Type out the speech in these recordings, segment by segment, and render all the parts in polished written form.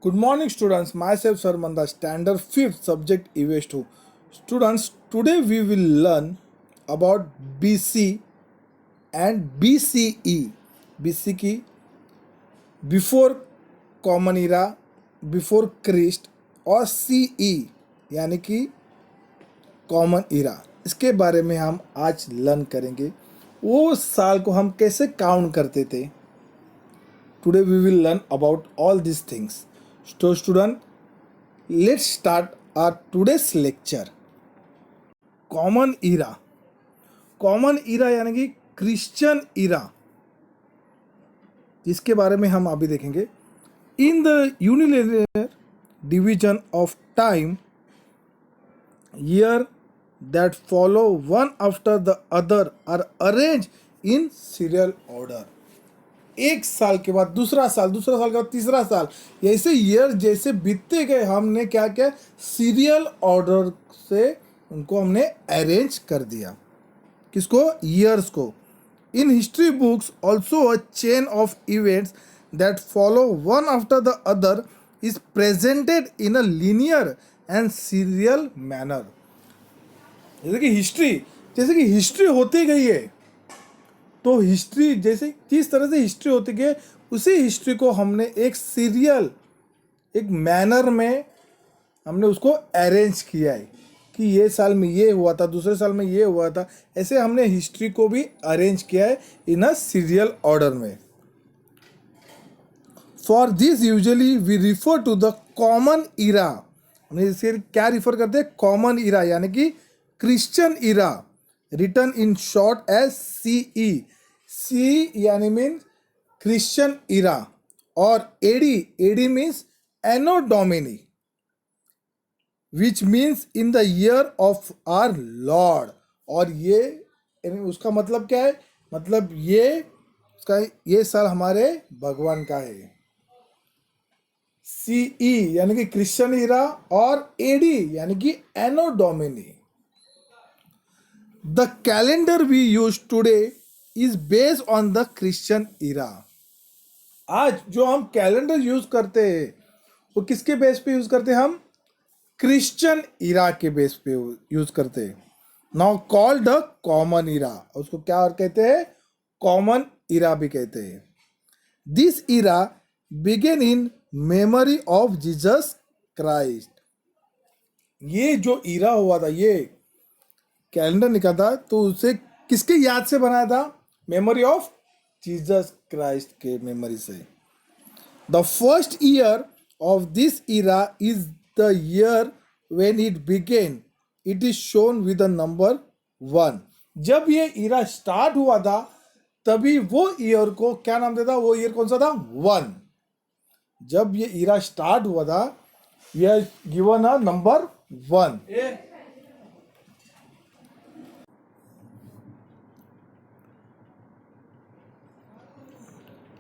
Good morning, students. Myself, Sarmanda, Standard 5th Subject EVS 2. Students, today we will learn about BC and BCE. BC की before common era, before Christ, और CE यानी कि common इरा। इसके बारे में हम आज लर्न करेंगे। वो साल को हम कैसे काउंट करते थे। Today we will learn about all these things. So student, let's start our today's lecture. Common Ira. Common era यानी कि क्रिश्चियन इरा, जिसके बारे में हम अभी देखेंगे। In the unilinear division of time, year that follow one after the other are arranged in serial order. एक साल के बाद दूसरा साल, दूसरा साल के बाद तीसरा साल, ऐसे ईयर जैसे बीतते गए हमने क्या किया, सीरियल ऑर्डर से उनको हमने अरेंज कर दिया। किसको? ईयर्स को। In history books also a chain of events that follow one after the other is presented in a linear and serial manner. जैसे कि हिस्ट्री होती गई है, तो हिस्ट्री जैसे जिस तरह से हिस्ट्री होती गई, उसी हिस्ट्री को हमने एक सीरियल, एक मैनर में हमने उसको अरेंज किया है कि ये साल में ये हुआ था, दूसरे साल में ये हुआ था। ऐसे हमने हिस्ट्री को भी अरेंज किया है इन अ सीरियल ऑर्डर में। For this usually we refer to the common era. हमने इसे क्या रिफर करते हैं? कॉमन इरा यानी कि Christian era, return in short as CE। C यानी मीन क्रिश्चियन इरा, और AD means anno Domini, which means in the year of our Lord. और ये उसका मतलब क्या है? मतलब ये साल हमारे भगवान का है। CE यानी कि क्रिश्चियन इरा, और AD यानी कि एनो Duminy. The calendar we use today is based on the Christian era. आज जो हम कैलेंडर यूज करते हैं वो किसके बेस पे यूज करते हैं? हम क्रिश्चियन इरा के बेस पे यूज करते हैं। नाउ कॉल्ड द कॉमन इरा। उसको क्या और कहते हैं? कॉमन इरा भी कहते हैं। This era began in memory of Jesus Christ. ये जो इरा हुआ था, ये कैलेंडर निकाला था, तो उसे किसके याद से बनाया था? मेमोरी ऑफ जीसस क्राइस्ट के मेमोरी से। The first year of this Ira is the year when it began. It is shown with the number 1। जब ये इरा स्टार्ट हुआ था, तभी वो ईयर को क्या नाम देता? वो ईयर कौन सा था? 1। जब ये इरा स्टार्ट हुआ था, we are given a number 1।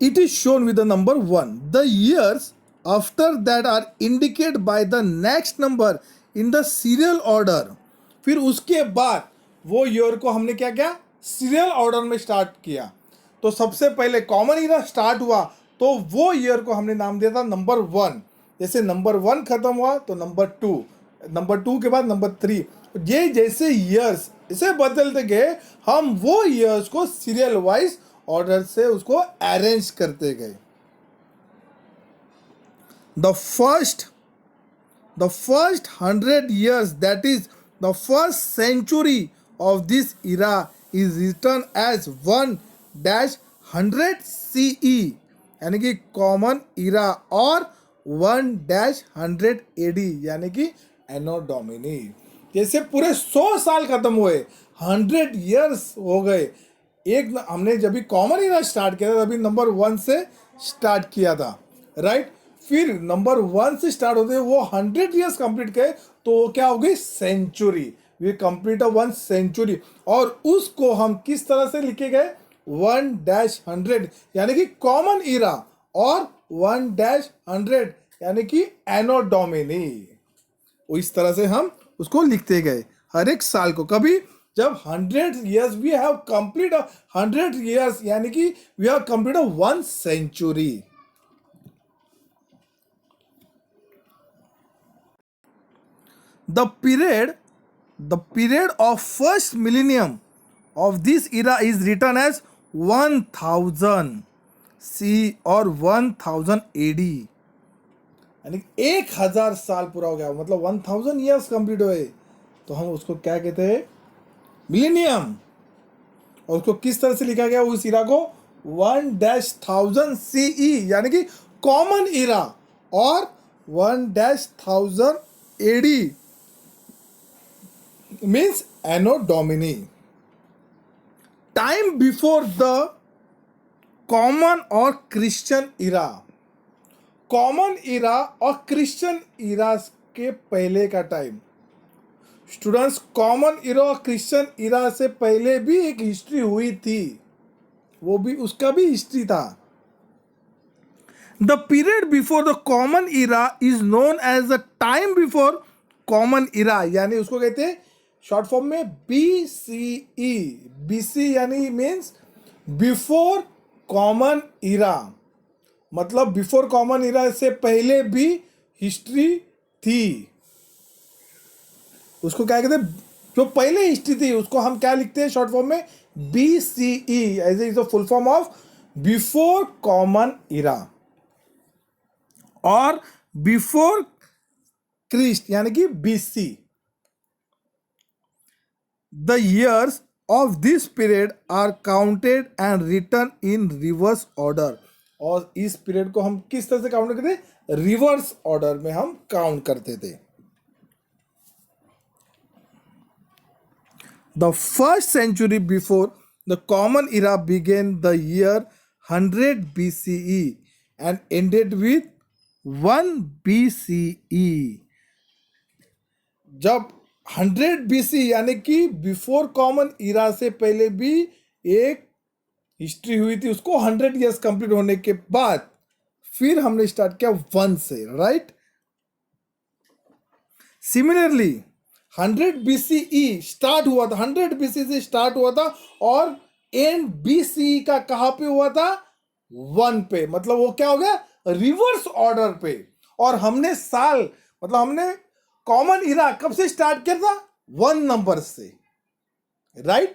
It is shown with the number 1. The years after that are indicated by the next number in the serial order. फिर उसके बाद वो ईयर को हमने क्या किया? सीरियल ऑर्डर में स्टार्ट किया। तो सबसे पहले कॉमन ईरा स्टार्ट हुआ, तो वो ईयर को हमने नाम दिया था नंबर 1। जैसे नंबर 1 खत्म हुआ तो नंबर 2, नंबर 2 के बाद नंबर 3। ये जैसे ईयर्स इसे बदलते गए, हम वो ईयर्स को सीरियल वाइज ऑर्डर से उसको अरेंज करते गए। The first 100 years, that is the first century of this era, is written as 1-100 CE यानी कि कॉमन इरा, और 1-100 AD यानी कि एनो डोमिनी। जैसे पूरे 100 साल खत्म हुए, 100 years हो गए। एक हमने जब भी कॉमन इरा स्टार्ट किया था, तभी नंबर 1 से स्टार्ट किया था, राइट। फिर नंबर 1 से स्टार्ट होते वो 100 years कंप्लीट किए, तो क्या हो गई? सेंचुरी। We complete 1 century। और उसको हम किस तरह से लिखे गए? 1-100 यानी कि कॉमन इरा, और 1-100 यानी कि एनो डोमिनी। इस तरह से हम उसको लिखते गए हर एक साल को। कभी जब 100 years we have complete 100 years यानी कि we have complete 1 century। The period of first millennium of this era is written as 1000 C और 1000 AD, यानी 1000 साल पूरा हो गया, मतलब 1000 ईयर्स कंप्लीट हुए, तो हम उसको क्या कहते हैं, मिलेनियम। और उसको किस तरह से लिखा गया उस इरा को, 1-1000 CE यानी कि कॉमन इरा, और 1-1000 AD means anno Domini, time before the common और क्रिश्चियन इरा। कॉमन इरा और क्रिश्चियन इरा के पहले का टाइम। स्टूडेंट्स, कॉमन इरा और क्रिश्चियन इरा से पहले भी एक हिस्ट्री हुई थी, वो भी उसका भी हिस्ट्री था। The period before the common era is known as the time before common era, यानी उसको कहते हैं शॉर्ट फॉर्म में BCE। BC यानी मीन्स बिफोर कॉमन इरा, मतलब बिफोर कॉमन इरा से पहले भी हिस्ट्री थी। उसको क्या कहते हैं, जो पहले हिस्ट्री थी उसको हम क्या लिखते हैं शॉर्ट फॉर्म में, BCE as is the full form of before common era, और बिफोर क्रिस्ट यानी कि BC। The years of this period are counted and written in reverse order, और इस पीरियड को हम किस तरह से काउंट करते थे, रिवर्स ऑर्डर में हम काउंट करते थे। The first century before the common era began the year 100 BCE and ended with 1 BCE। जब 100 BC यानी कि बिफोर कॉमन इरा से पहले भी एक हिस्ट्री हुई थी, उसको 100 ईयर्स कंप्लीट होने के बाद फिर हमने स्टार्ट किया 1 से, राइट। सिमिलरली 100 BCE स्टार्ट हुआ था, 100 BC से स्टार्ट हुआ था, और एंड BCE का कहां पे हुआ था, 1 पे, मतलब वो क्या हो गया, रिवर्स ऑर्डर पे। और हमने साल, मतलब हमने कॉमन इरा कब से स्टार्ट किया था, 1 नंबर से, राइट।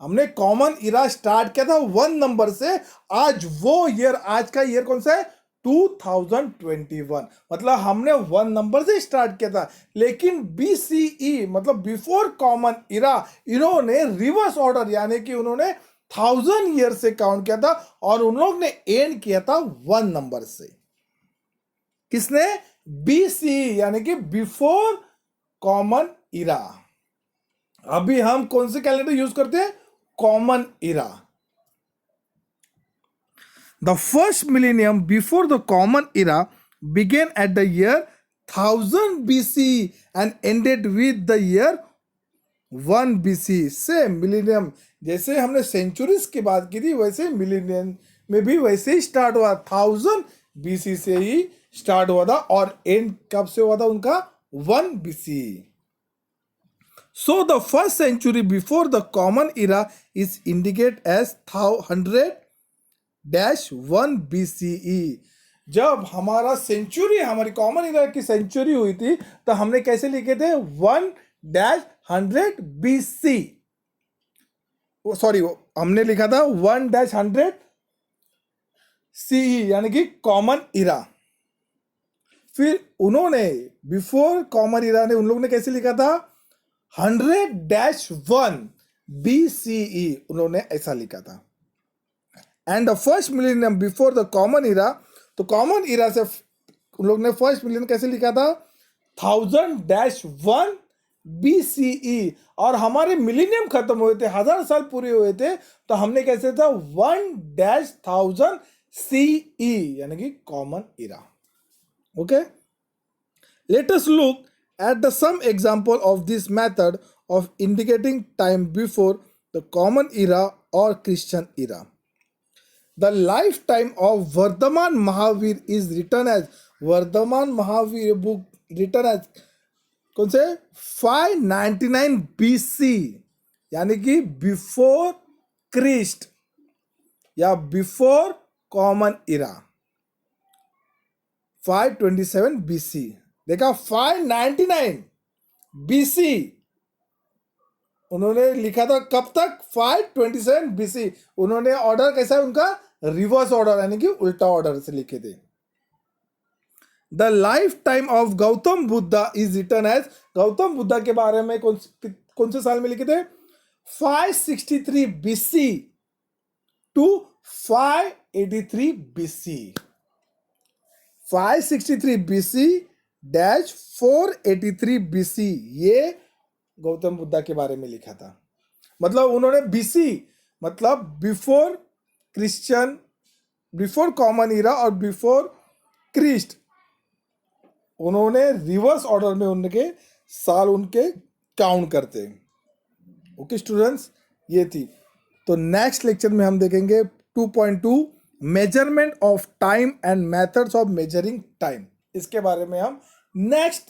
हमने कॉमन इरा स्टार्ट किया था 1 नंबर से। आज वो ईयर, आज का ईयर कौन सा है, 2021, मतलब हमने 1 नंबर से स्टार्ट किया था। लेकिन BCE मतलब बिफोर कॉमन इरा, इन्होंने रिवर्स ऑर्डर यानी कि उन्होंने 1000 ईयर से काउंट किया था, और उन लोग ने एंड किया था 1 नंबर से। किसने, BCE यानी कि बिफोर कॉमन इरा। अभी हम कौन से कैलेंडर यूज करते हैं, common Ira. The first millennium before the common era began at the year 1000 BCE and ended with the year 1 BC। Same millennium, जैसे हमने सेंचुरीज की बात की थी, वैसे मिलेनियम में भी वैसे ही स्टार्ट हुआ, 1000 BC से ही स्टार्ट हुआ था, और एंड कब से हुआ था उनका, 1 BC। So the first century before the common era is indicated as 100-1 BCE। जब हमारा सेंचुरी, हमारी कॉमन इरा की सेंचुरी हुई थी, तो हमने कैसे लिखे थे, 1-100 BC, सॉरी हमने लिखा था 1-100 CE यानी कि कॉमन इरा। फिर उन्होंने बिफोर कॉमन इरा ने उन लोगों ने कैसे लिखा था, 100-1 BCE, उन्होंने ऐसा लिखा था। And the first millennium before the common इरा, तो कॉमन इरा से उन लोग ने फर्स्ट मिलियन कैसे लिखा था, 1000-1 BCE, और हमारे मिलेनियम खत्म हुए थे, 1000 साल पूरे हुए थे, तो हमने कैसे था, 1-1000 CE यानी कि common Ira. Okay, let us look at the some example of this method of indicating time before the common era or Christian era. The lifetime of Vardhaman Mahavir is written as, Vardhaman Mahavir book written as कौन से, 599 BC यानी कि before Christ या before common इरा, 527 BC। देखा 599 BC उन्होंने लिखा था, कब तक? 527 बीसी। उन्होंने ऑर्डर कैसा है उनका? रिवर्स ऑर्डर, यानी कि उल्टा ऑर्डर से लिखे थे। The lifetime of Gautam Buddha is written as, Gautam Buddha के बारे में कौन से साल में लिखे थे? 563 BC to 583 BC. 563 BC dash 483 BC, ये गौतम बुद्धा के बारे में लिखा था। मतलब उन्होंने बीसी मतलब before Christian, before common era और बिफोर क्रिस्ट, उन्होंने रिवर्स ऑर्डर में उनके साल उनके काउंट करते हैं। ओके स्टूडेंट्स, ये थी। तो नेक्स्ट लेक्चर में हम देखेंगे 2.2 measurement of time and methods of measuring time. इसके बारे में हम नेक्स्ट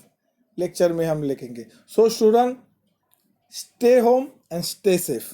लेक्चर में हम लिखेंगे। So student, stay home and stay safe.